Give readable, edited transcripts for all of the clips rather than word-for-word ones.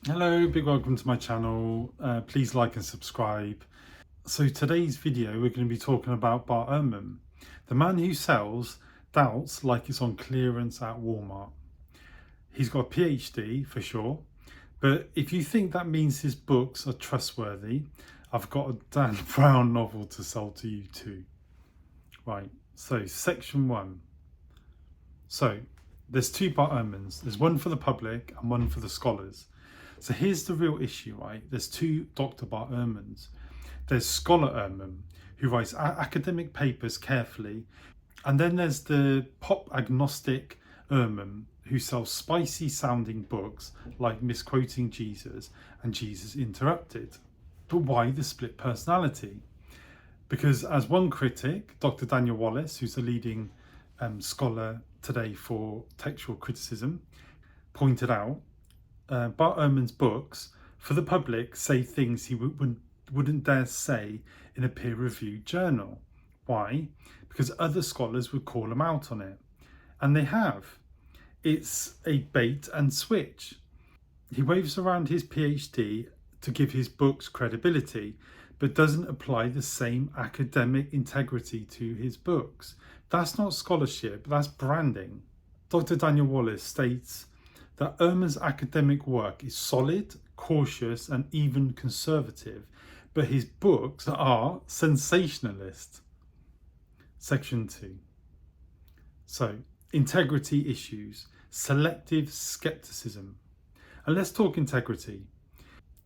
Hello, big welcome to my channel. Please like and subscribe. So today's video we're going to be talking about Bart Ehrman, the man who sells doubts like it's on clearance at Walmart. He's got a PhD for sure, but if you think that means his books are trustworthy, I've got a Dan Brown novel to sell to you too. Right, so section 1. So there's two Bart Ehrmans. There's one for the public and one for the scholars. So here's the real issue, right? There's two Dr. Bart Ehrmans. There's Scholar Ehrman, who writes academic papers carefully, and then there's the pop agnostic Ehrman, who sells spicy sounding books like Misquoting Jesus and Jesus Interrupted. But why the split personality? Because as one critic, Dr. Daniel Wallace, who's the leading scholar today for textual criticism, pointed out, Bart Ehrman's books, for the public, say things he wouldn't dare say in a peer-reviewed journal. Why? Because other scholars would call him out on it. And they have. It's a bait and switch. He waves around his PhD to give his books credibility, but doesn't apply the same academic integrity to his books. That's not scholarship, that's branding. Dr. Daniel Wallace states that Ehrman's academic work is solid, cautious, and even conservative, but his books are sensationalist. Section 2. So, integrity issues, selective skepticism. And let's talk integrity.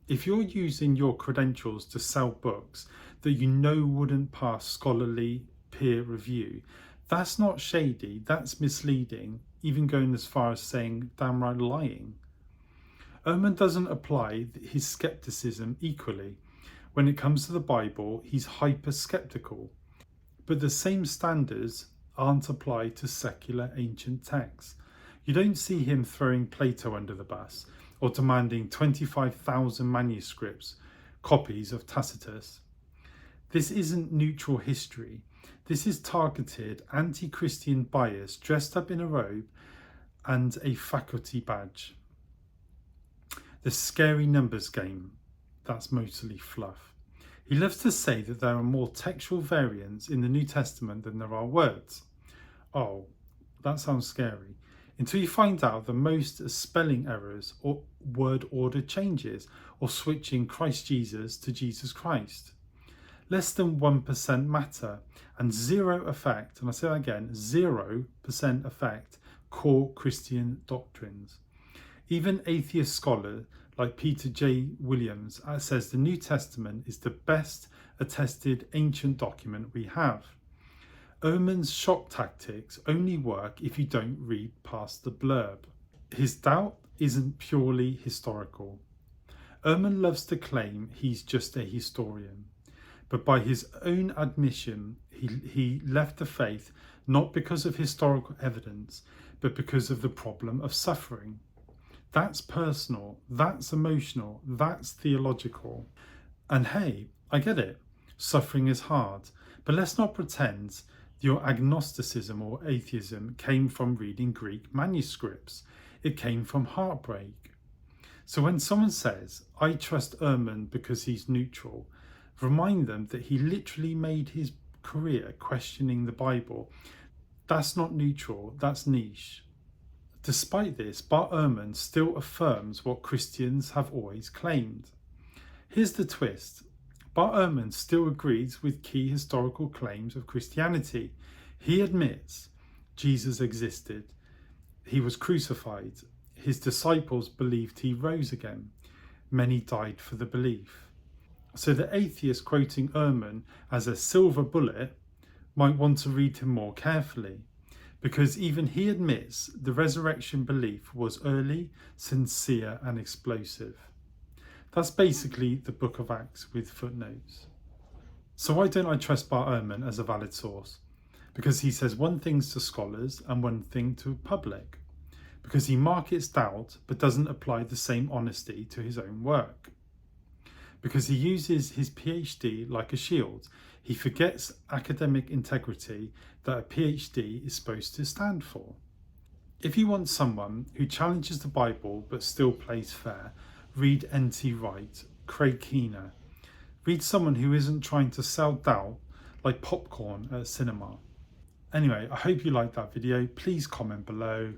If you're using your credentials to sell books that you know wouldn't pass scholarly peer review, that's not shady, that's misleading, even going as far as saying downright lying. Ehrman doesn't apply his skepticism equally. When it comes to the Bible, he's hyper-skeptical. But the same standards aren't applied to secular ancient texts. You don't see him throwing Plato under the bus or demanding 25,000 manuscripts, copies of Tacitus. This isn't neutral history. This is targeted anti-Christian bias dressed up in a robe and a faculty badge. The scary numbers game, that's mostly fluff. He loves to say that there are more textual variants in the New Testament than there are words. Oh, that sounds scary. Until you find out the most spelling errors or word order changes or switching Christ Jesus to Jesus Christ. Less than 1% matter and zero affect, and I say that again, 0% affect core Christian doctrines. Even atheist scholars like Peter J. Williams says the New Testament is the best attested ancient document we have. Ehrman's shock tactics only work if you don't read past the blurb. His doubt isn't purely historical. Ehrman loves to claim he's just a historian, but by his own admission, he left the faith not because of historical evidence, but because of the problem of suffering. That's personal, that's emotional, that's theological. And hey, I get it, suffering is hard, but let's not pretend your agnosticism or atheism came from reading Greek manuscripts. It came from heartbreak. So when someone says, I trust Ehrman because he's neutral, remind them that he literally made his career questioning the Bible. That's not neutral, that's niche. Despite this, Bart Ehrman still affirms what Christians have always claimed. Here's the twist. Bart Ehrman still agrees with key historical claims of Christianity. He admits Jesus existed, he was crucified, his disciples believed he rose again, many died for the belief. So the atheist quoting Ehrman as a silver bullet might want to read him more carefully, because even he admits the resurrection belief was early, sincere and explosive. That's basically the Book of Acts with footnotes. So why don't I trust Bart Ehrman as a valid source? Because he says one thing to scholars and one thing to public. Because he markets doubt but doesn't apply the same honesty to his own work. Because he uses his PhD like a shield. He forgets academic integrity that a PhD is supposed to stand for. If you want someone who challenges the Bible but still plays fair, Read N.T. Wright, Craig Keener. Read someone who isn't trying to sell doubt like popcorn at a cinema. Anyway, I hope you liked that video. Please comment below.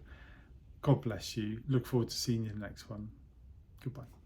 God bless you. Look forward to seeing you in the next one. Goodbye.